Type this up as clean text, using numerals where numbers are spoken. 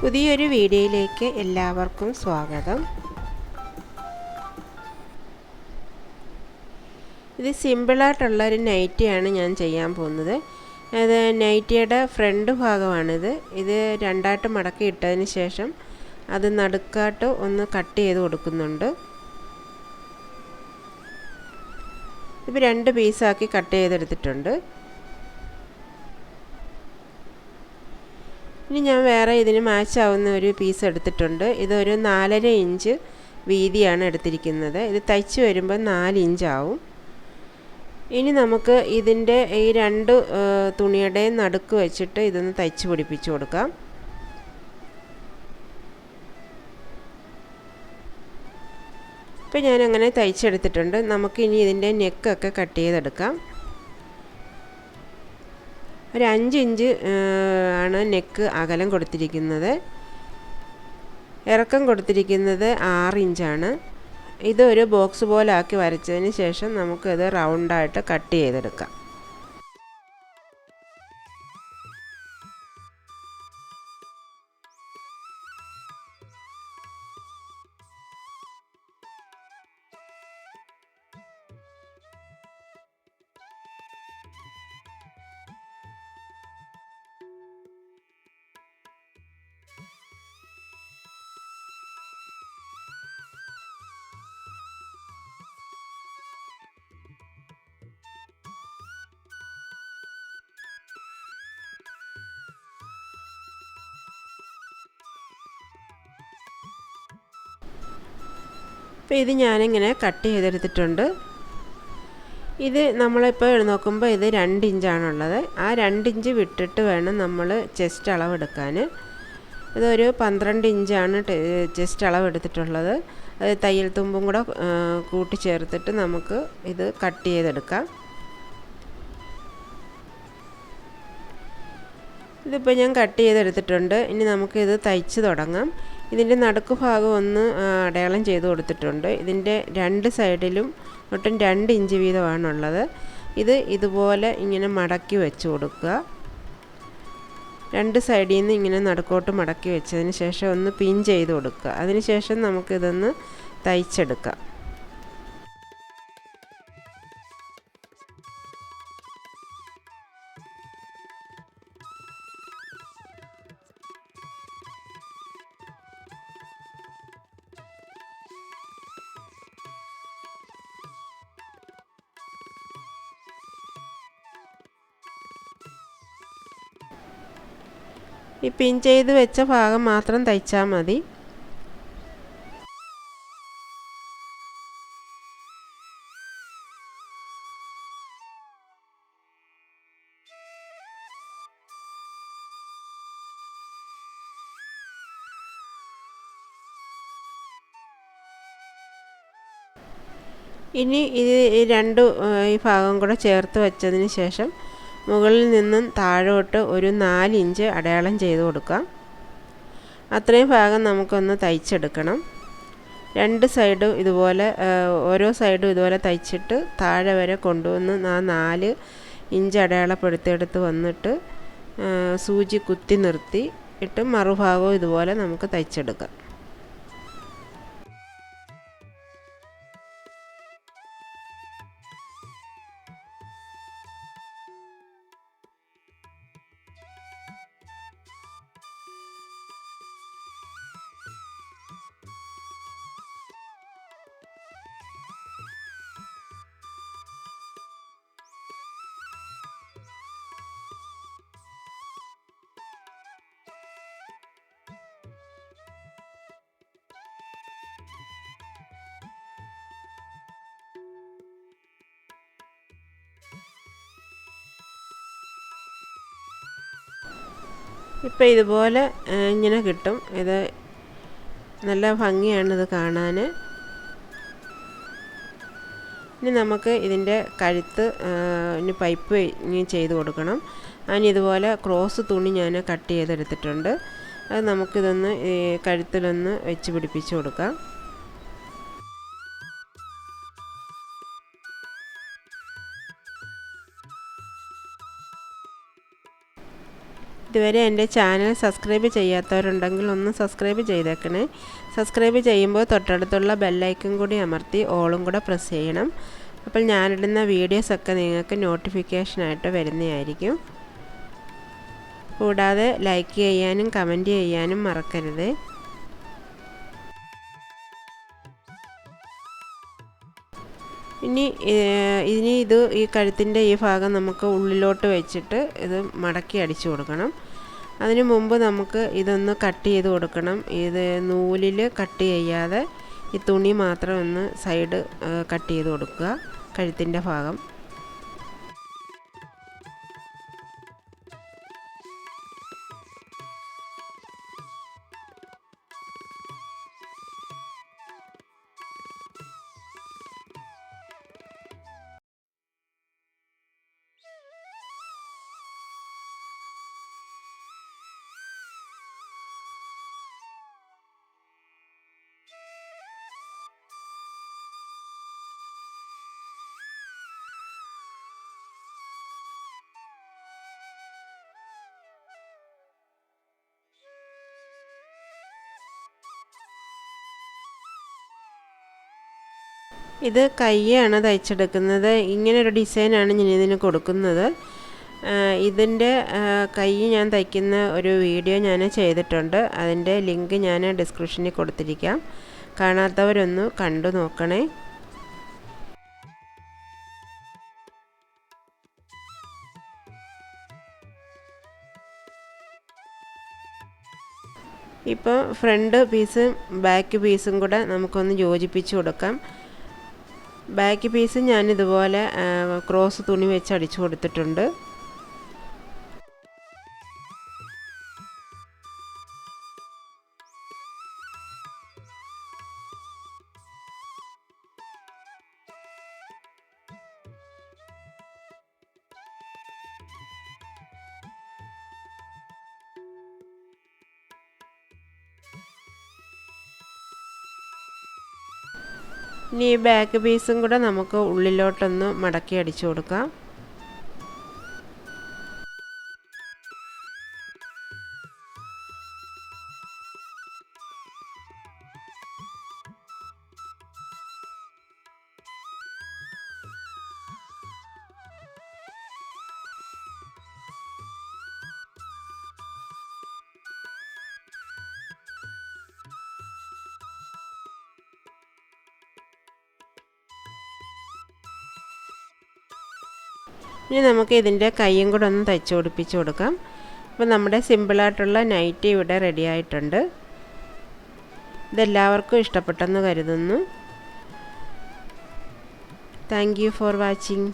പുതിയൊരു വീഡിയോയിലേക്ക് എല്ലാവർക്കും സ്വാഗതം. ഇത് സിമ്പിളായിട്ടുള്ളൊരു നൈറ്റിയാണ് ഞാൻ ചെയ്യാൻ പോകുന്നത്. അത് നൈറ്റിയുടെ ഫ്രണ്ട് ഭാഗമാണിത്. ഇത് രണ്ടായിട്ട് മടക്കി ഇട്ടതിന് ശേഷം അത് നടുക്കാട്ട് ഒന്ന് കട്ട് ചെയ്ത് കൊടുക്കുന്നുണ്ട്. ഇപ്പോൾ 2 പീസാക്കി കട്ട് ചെയ്തെടുത്തിട്ടുണ്ട്. ഇനി ഞാൻ വേറെ ഇതിന് മാച്ച് ആവുന്ന ഒരു പീസ് എടുത്തിട്ടുണ്ട്. ഇതൊരു 4.5 ഇഞ്ച് വീതിയാണ് എടുത്തിരിക്കുന്നത്. ഇത് തയ്ച്ച് വരുമ്പോൾ 4 ഇഞ്ച് ആവും. ഇനി നമുക്ക് ഇതിൻ്റെ ഈ 2 തുണിയുടെയും നടുക്ക് വെച്ചിട്ട് ഇതൊന്ന് തയ്ച്ച് പിടിപ്പിച്ച് കൊടുക്കാം. ഇപ്പോൾ ഞാനങ്ങനെ തയ്ച്ചെടുത്തിട്ടുണ്ട്. നമുക്കിനി ഇതിൻ്റെ നെക്കൊക്കെ കട്ട് ചെയ്തെടുക്കാം. ഒരു 5 ഇഞ്ച് ആണ് നെക്ക് അകലം കൊടുത്തിരിക്കുന്നത്. ഇറക്കം കൊടുത്തിരിക്കുന്നത് 6 ഇഞ്ചാണ്. ഇതൊരു ബോക്സ് പോലെ ആക്കി വരച്ചതിന് ശേഷം നമുക്കിത് റൗണ്ടായിട്ട് കട്ട് ചെയ്തെടുക്കാം. അപ്പോൾ ഇത് ഞാനിങ്ങനെ കട്ട് ചെയ്തെടുത്തിട്ടുണ്ട്. ഇത് നമ്മളിപ്പോൾ നോക്കുമ്പോൾ ഇത് 2 ഇഞ്ചാണുള്ളത്. ആ 2 ഇഞ്ച് വിട്ടിട്ട് വേണം നമ്മൾ ചെസ്റ്റ് അളവെടുക്കാൻ. ഇതൊരു 12 ഇഞ്ചാണ് ചെസ്റ്റ് അളവെടുത്തിട്ടുള്ളത്. അത് തയ്യൽ തുമ്പും കൂടെ കൂട്ടിച്ചേർത്തിട്ട് നമുക്ക് ഇത് കട്ട് ചെയ്തെടുക്കാം. ഇതിപ്പോൾ ഞാൻ കട്ട് ചെയ്തെടുത്തിട്ടുണ്ട്. ഇനി നമുക്കിത് തയ്ച്ച് തുടങ്ങാം. ഇതിൻ്റെ നടുക്ക് ഭാഗം ഒന്ന് അടയാളം ചെയ്ത് കൊടുത്തിട്ടുണ്ട്. ഇതിൻ്റെ 2 സൈഡിലും ഒട്ടും 2 ഇഞ്ച് വീതമാണുള്ളത്. ഇത് ഇതുപോലെ ഇങ്ങനെ മടക്കി വെച്ച് കൊടുക്കുക. 2 സൈഡിൽ നിന്ന് ഇങ്ങനെ നടുക്കോട്ട് മടക്കി വെച്ചതിന് ശേഷം ഒന്ന് പിൻ ചെയ്ത് കൊടുക്കുക. അതിന് ശേഷം നമുക്കിതൊന്ന് തയ്ച്ചെടുക്കാം. ഈ പിൻ ചെയ്ത് വെച്ച ഭാഗം മാത്രം തയ്ച്ചാൽ മതി. ഇനി ഇത് ഈ 2 ഈ ഭാഗം കൂടെ ചേർത്ത് വെച്ചതിന് ശേഷം മുകളിൽ നിന്നും താഴോട്ട് ഒരു 4 ഇഞ്ച് അടയാളം ചെയ്ത് കൊടുക്കാം. അത്രയും ഭാഗം നമുക്കൊന്ന് തയ്ച്ചെടുക്കണം. 2 സൈഡും ഇതുപോലെ ഓരോ സൈഡും ഇതുപോലെ തയ്ച്ചിട്ട് താഴെ വരെ കൊണ്ടുവന്ന് ആ 4 ഇഞ്ച് അടയാളപ്പെടുത്തിയെടുത്ത് വന്നിട്ട് സൂചി കുത്തി നിർത്തി ഇട്ട് മറുഭാഗവും ഇതുപോലെ നമുക്ക് തയ്ച്ചെടുക്കാം. ഇപ്പോൾ ഇതുപോലെ ഇങ്ങനെ കിട്ടും. ഇത് നല്ല ഭംഗിയാണിത് കാണാൻ. ഇനി നമുക്ക് ഇതിൻ്റെ കഴുത്ത് ഇനി പൈപ്പ് ഇനി ചെയ്ത് കൊടുക്കണം. അതിന് ഇതുപോലെ ക്രോസ് തുണി ഞാൻ കട്ട് ചെയ്തെടുത്തിട്ടുണ്ട്. അത് നമുക്കിതൊന്ന് കഴുത്തിലൊന്ന് വെച്ച് പിടിപ്പിച്ച് കൊടുക്കാം. ഇതുവരെ എൻ്റെ ചാനൽ സബ്സ്ക്രൈബ് ചെയ്യാത്തവരുണ്ടെങ്കിൽ ഒന്ന് സബ്സ്ക്രൈബ് ചെയ്തേക്കണേ. സബ്സ്ക്രൈബ് ചെയ്യുമ്പോൾ തൊട്ടടുത്തുള്ള ബെല്ലൈക്കൺ കൂടി അമർത്തി ഓളും കൂടെ പ്രസ് ചെയ്യണം. അപ്പോൾ ഞാനിടുന്ന വീഡിയോസൊക്കെ നിങ്ങൾക്ക് നോട്ടിഫിക്കേഷനായിട്ട് വരുന്നതായിരിക്കും. കൂടാതെ ലൈക്ക് ചെയ്യാനും കമൻറ്റ് ചെയ്യാനും മറക്കരുത്. ഇനി ഈ കഴുത്തിൻ്റെ ഈ ഭാഗം നമുക്ക് ഉള്ളിലോട്ട് വെച്ചിട്ട് ഇത് മടക്കി അടിച്ചു കൊടുക്കണം. അതിനു മുമ്പ് നമുക്ക് ഇതൊന്ന് കട്ട് ചെയ്ത് കൊടുക്കണം. ഇത് നൂലിൽ കട്ട് ചെയ്യാതെ ഈ തുണി മാത്രം ഒന്ന് സൈഡ് കട്ട് ചെയ്ത് കൊടുക്കുക, കഴുത്തിൻ്റെ ഭാഗം. ഇത് കയ്യാണ് തയ്ച്ചെടുക്കുന്നത്. ഇങ്ങനൊരു ഡിസൈനാണ് ഞാൻ ഇതിന് കൊടുക്കുന്നത്. ഇതിൻ്റെ കൈ ഞാൻ തയ്ക്കുന്ന ഒരു വീഡിയോ ഞാൻ ചെയ്തിട്ടുണ്ട്. അതിൻ്റെ ലിങ്ക് ഞാൻ ഡിസ്ക്രിപ്ഷനിൽ കൊടുത്തിരിക്കാം. കാണാത്തവരൊന്ന് കണ്ടു നോക്കണേ. ഇപ്പോൾ ഫ്രണ്ട് പീസും ബാക്ക് പീസും കൂടെ നമുക്കൊന്ന് യോജിപ്പിച്ച് കൊടുക്കാം. ബാക്ക് പീസ് ഞാനിതുപോലെ ക്രോസ് തുണി വെച്ച് അടിച്ചു കൊടുത്തിട്ടുണ്ട്. ഇനി ഈ ബാക്ക് പീസും കൂടെ നമുക്ക് ഉള്ളിലോട്ടൊന്ന് മടക്കി അടിച്ചു കൊടുക്കാം. ഇനി നമുക്ക് ഇതിൻ്റെ കൈയും കൂടെ ഒന്ന് തയ്ച്ച് പിടിപ്പിച്ച് കൊടുക്കാം. അപ്പോൾ നമ്മുടെ സിമ്പിളായിട്ടുള്ള നൈറ്റി ഇവിടെ റെഡി ആയിട്ടുണ്ട്. ഇതെല്ലാവർക്കും ഇഷ്ടപ്പെട്ടെന്ന് കരുതുന്നു. Thank you for watching.